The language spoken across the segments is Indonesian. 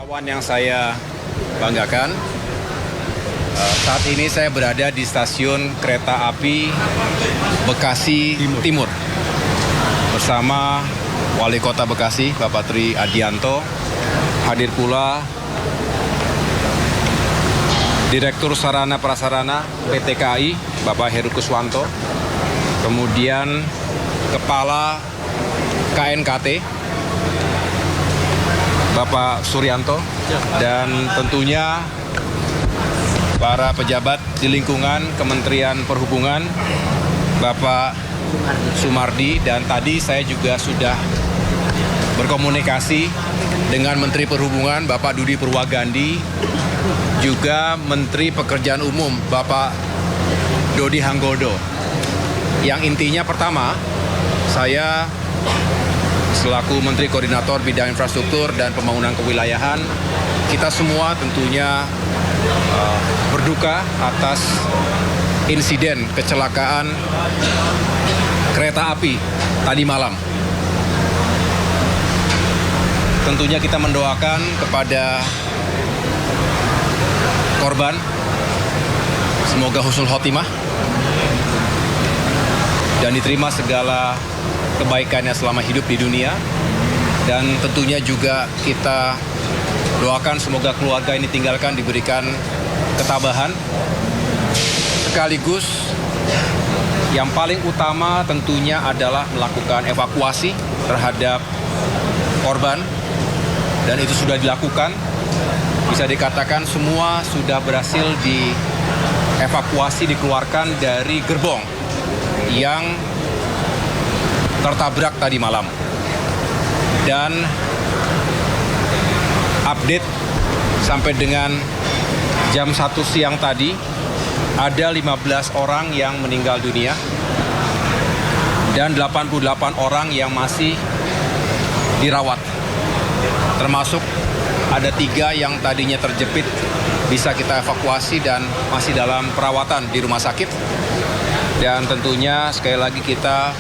Kawan yang saya banggakan, saat ini saya berada di stasiun kereta api Bekasi Timur bersama Wali Kota Bekasi, Bapak Tri Adianto. Hadir pula Direktur Sarana Prasarana PT KAI, Bapak Heru Kuswanto. Kemudian Kepala KNKT, Bapak Suryanto, dan tentunya para pejabat di lingkungan Kementerian Perhubungan, Bapak Sumardi, dan tadi saya juga sudah berkomunikasi dengan Menteri Perhubungan, Bapak Dudi Purwagandi, juga Menteri Pekerjaan Umum, Bapak Dodi Hanggodo. Yang intinya pertama, saya selaku Menteri Koordinator Bidang Infrastruktur dan Pembangunan Kewilayahan, kita semua tentunya berduka atas insiden kecelakaan kereta api tadi malam. Tentunya kita mendoakan kepada korban, semoga husnul khotimah dan diterima segala kebaikannya selama hidup di dunia. Dan tentunya juga kita doakan semoga keluarga ini tinggalkan diberikan ketabahan. Sekaligus yang paling utama tentunya adalah melakukan evakuasi terhadap korban, dan itu sudah dilakukan. Bisa dikatakan semua sudah berhasil dievakuasi, dikeluarkan dari gerbong yang tertabrak tadi malam. Dan update sampai dengan jam 1 siang tadi, ada 15 orang yang meninggal dunia dan 88 orang yang masih dirawat. Termasuk ada 3 yang tadinya terjepit bisa kita evakuasi dan masih dalam perawatan di rumah sakit. Dan tentunya sekali lagi kita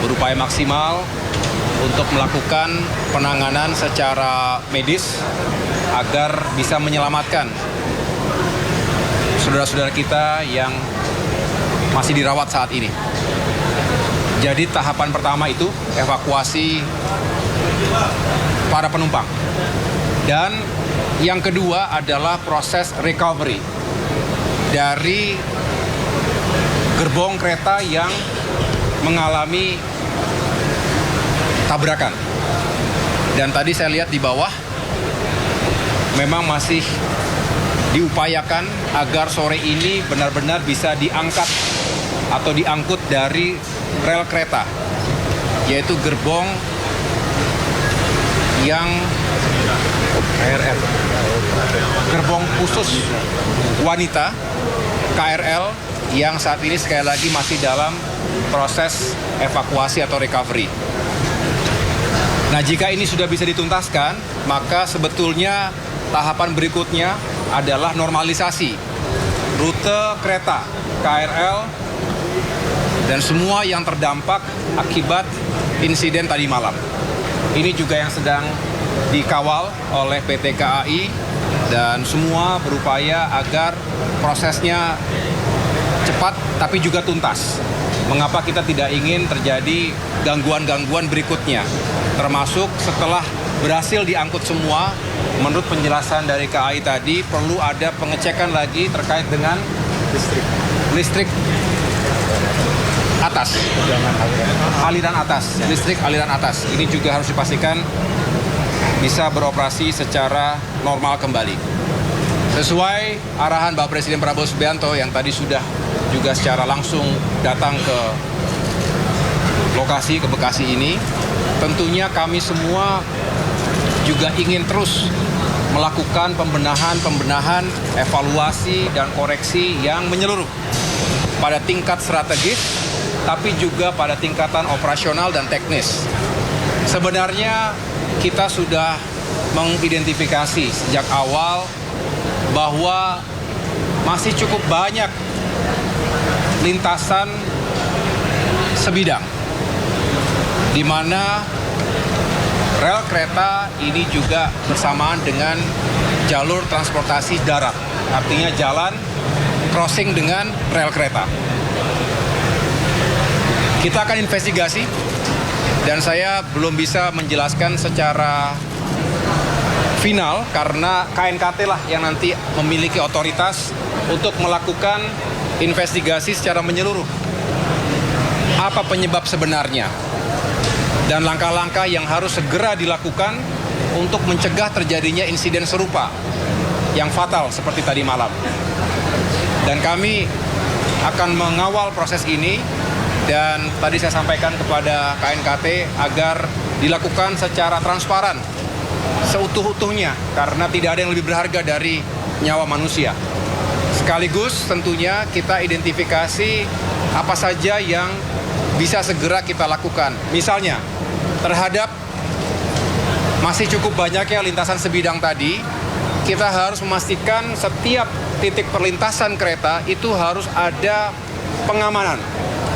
berupaya maksimal untuk melakukan penanganan secara medis agar bisa menyelamatkan saudara-saudara kita yang masih dirawat saat ini. Jadi tahapan pertama itu evakuasi para penumpang. Dan yang kedua adalah proses recovery dari gerbong kereta yang mengalami tabrakan. Dan tadi saya lihat di bawah memang masih diupayakan agar sore ini benar-benar bisa diangkat atau diangkut dari rel kereta, yaitu gerbong yang KRL, gerbong khusus wanita KRL, yang saat ini sekali lagi masih dalam proses evakuasi atau recovery. Nah, jika ini sudah bisa dituntaskan, maka sebetulnya tahapan berikutnya adalah normalisasi rute kereta KRL dan semua yang terdampak akibat insiden tadi malam. Ini juga yang sedang dikawal oleh PT KAI dan semua berupaya agar prosesnya cepat tapi juga tuntas. Mengapa kita tidak ingin terjadi gangguan-gangguan berikutnya, termasuk setelah berhasil diangkut semua. Menurut penjelasan dari KAI tadi, perlu ada pengecekan lagi terkait dengan listrik atas, aliran atas, listrik aliran atas. Ini juga harus dipastikan bisa beroperasi secara normal kembali. Sesuai arahan Bapak Presiden Prabowo Subianto yang tadi sudah juga secara langsung datang ke lokasi, ke Bekasi ini, tentunya kami semua juga ingin terus melakukan pembenahan, evaluasi, dan koreksi yang menyeluruh pada tingkat strategis, tapi juga pada tingkatan operasional dan teknis. Sebenarnya kita sudah mengidentifikasi sejak awal bahwa masih cukup banyak lintasan sebidang di mana rel kereta ini juga bersamaan dengan jalur transportasi darat, artinya jalan crossing dengan rel kereta. Kita akan investigasi dan saya belum bisa menjelaskan secara final karena KNKT lah yang nanti memiliki otoritas untuk melakukan investigasi secara menyeluruh. Apa penyebab sebenarnya dan langkah-langkah yang harus segera dilakukan untuk mencegah terjadinya insiden serupa yang fatal seperti tadi malam. Dan kami akan mengawal proses ini dan tadi saya sampaikan kepada KNKT agar dilakukan secara transparan, seutuh-utuhnya, karena tidak ada yang lebih berharga dari nyawa manusia. Sekaligus tentunya kita identifikasi apa saja yang bisa segera kita lakukan. Misalnya, terhadap masih cukup banyaknya lintasan sebidang tadi, kita harus memastikan setiap titik perlintasan kereta itu harus ada pengamanan,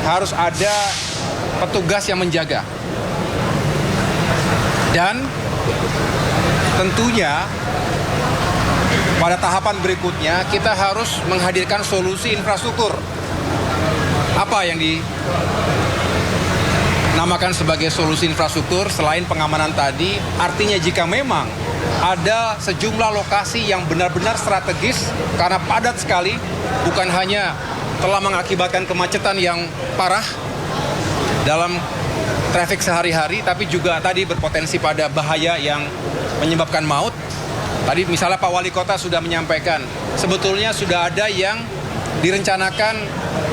harus ada petugas yang menjaga. Dan tentunya pada tahapan berikutnya kita harus menghadirkan solusi infrastruktur. Apa yang dinamakan sebagai solusi infrastruktur selain pengamanan tadi? Artinya jika memang ada sejumlah lokasi yang benar-benar strategis karena padat sekali, bukan hanya telah mengakibatkan kemacetan yang parah dalam trafik sehari-hari, tapi juga tadi berpotensi pada bahaya yang menyebabkan maut. Tadi misalnya Pak Wali Kota sudah menyampaikan, sebetulnya sudah ada yang direncanakan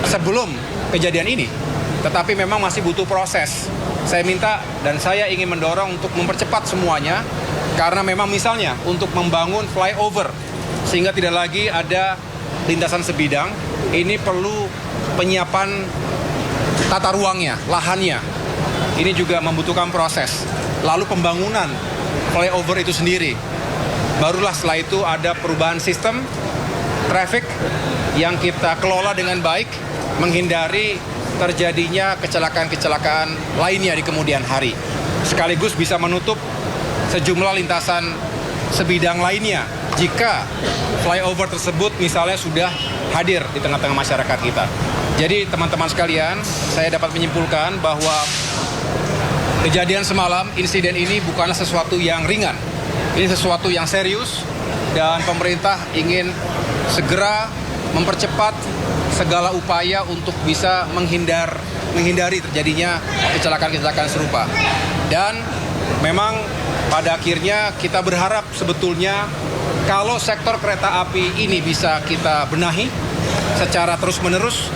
sebelum kejadian ini, tetapi memang masih butuh proses. Saya minta dan saya ingin mendorong untuk mempercepat semuanya, karena memang misalnya untuk membangun flyover, sehingga tidak lagi ada lintasan sebidang, ini perlu penyiapan tata ruangnya, lahannya. Ini juga membutuhkan proses. Lalu pembangunan flyover itu sendiri. Barulah setelah itu ada perubahan sistem traffic yang kita kelola dengan baik, menghindari terjadinya kecelakaan-kecelakaan lainnya di kemudian hari. Sekaligus bisa menutup sejumlah lintasan sebidang lainnya jika flyover tersebut misalnya sudah hadir di tengah-tengah masyarakat kita. Jadi teman-teman sekalian, saya dapat menyimpulkan bahwa kejadian semalam, insiden ini bukanlah sesuatu yang ringan. Ini sesuatu yang serius dan pemerintah ingin segera mempercepat segala upaya untuk bisa menghindari terjadinya kecelakaan-kecelakaan serupa. Dan memang pada akhirnya kita berharap sebetulnya kalau sektor kereta api ini bisa kita benahi secara terus-menerus,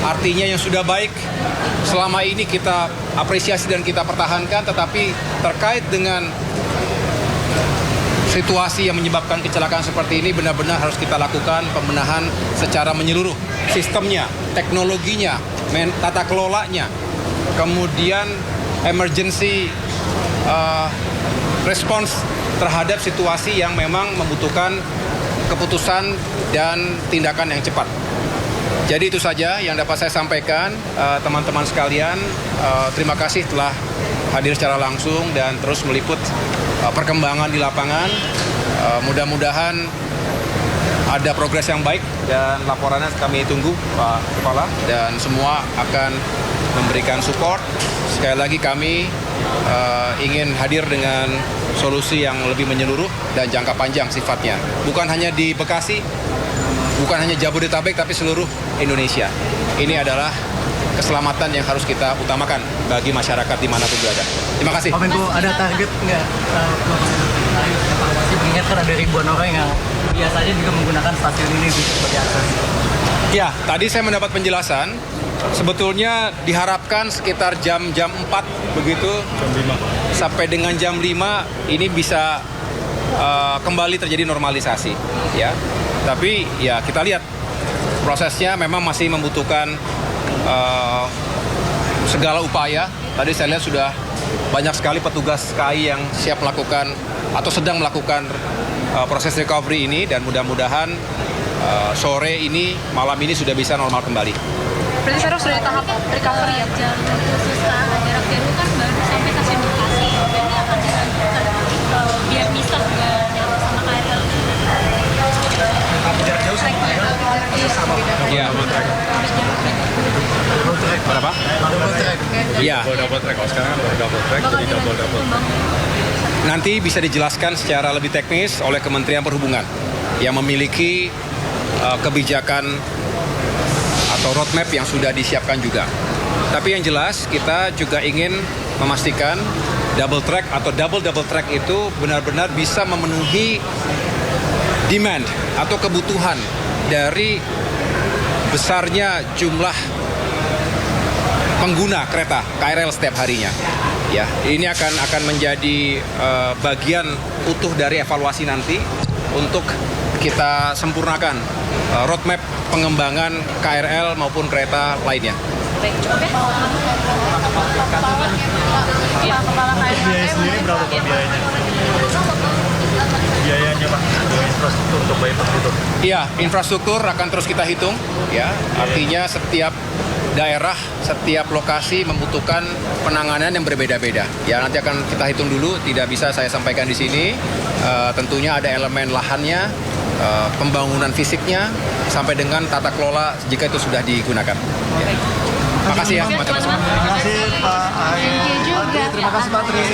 artinya yang sudah baik selama ini kita apresiasi dan kita pertahankan, tetapi terkait dengan situasi yang menyebabkan kecelakaan seperti ini benar-benar harus kita lakukan pembenahan secara menyeluruh. Sistemnya, teknologinya, tata kelolanya, kemudian emergency response terhadap situasi yang memang membutuhkan keputusan dan tindakan yang cepat. Jadi itu saja yang dapat saya sampaikan, teman-teman sekalian. Terima kasih telah hadir secara langsung dan terus meliput perkembangan di lapangan. Mudah-mudahan ada progres yang baik dan laporannya kami tunggu Pak Kepala, dan semua akan memberikan support. Sekali lagi kami ingin hadir dengan solusi yang lebih menyeluruh dan jangka panjang sifatnya. Bukan hanya di Bekasi, bukan hanya Jabodetabek, tapi seluruh Indonesia. Ini adalah keselamatan yang harus kita utamakan bagi masyarakat dimanapun berada. Terima kasih. Pak Menko, ada target nggak evakuasi, mengingat kan ada ribuan orang yang biasanya juga menggunakan stasiun ini sebagai akses? Ya, tadi saya mendapat penjelasan. Sebetulnya diharapkan sekitar jam 4 begitu, jam 5. Sampai dengan jam 5 ini bisa kembali terjadi normalisasi, ya. Tapi ya kita lihat prosesnya memang masih membutuhkan segala upaya. Tadi saya lihat sudah banyak sekali petugas KAI yang siap melakukan atau sedang melakukan proses recovery ini, dan mudah-mudahan sore ini, malam ini sudah bisa normal kembali. Berarti sekarang sudah di tahap recovery ya? Jalur khusus jarak jauh kan baru sampai stasiun Bekasi. Ini akan Ya. double track. Kalau sekarang baru double track, jadi double track. Nanti bisa dijelaskan secara lebih teknis oleh Kementerian Perhubungan yang memiliki kebijakan atau roadmap yang sudah disiapkan juga. Tapi yang jelas kita juga ingin memastikan double track atau double track itu benar-benar bisa memenuhi demand atau kebutuhan dari besarnya jumlah pengguna kereta KRL setiap harinya. Ya, ini akan menjadi bagian utuh dari evaluasi nanti untuk kita sempurnakan roadmap pengembangan KRL maupun kereta lainnya. Baik, cukup ya. Kepala Biaya sendiri berapa Pak biayanya? Biayanya Pak, infrastruktur untuk bypass itu. Iya, infrastruktur akan terus kita hitung. Ya, artinya setiap daerah, setiap lokasi membutuhkan penanganan yang berbeda-beda. Ya, nanti akan kita hitung dulu. Tidak bisa saya sampaikan di sini. Tentunya ada elemen lahannya, pembangunan fisiknya, sampai dengan tata kelola jika itu sudah digunakan. Ya. Makasih ya, teman-teman semua. Terima kasih Pak Aye. Terima kasih Pak Tri.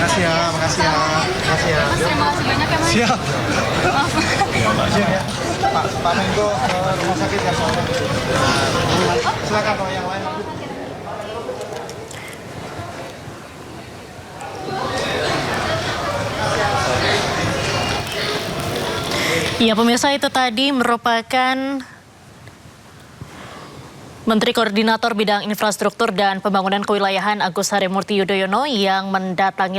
Makasih ya. Terima kasih banyak ya, Mas. Siap. Siap ya. Pak Menko ke rumah sakit ya soalnya. Silakan kalau yang lain. Ya, pemirsa, itu tadi merupakan Menteri Koordinator Bidang Infrastruktur dan Pembangunan Kewilayahan Agus Harimurti Yudhoyono yang mendatangi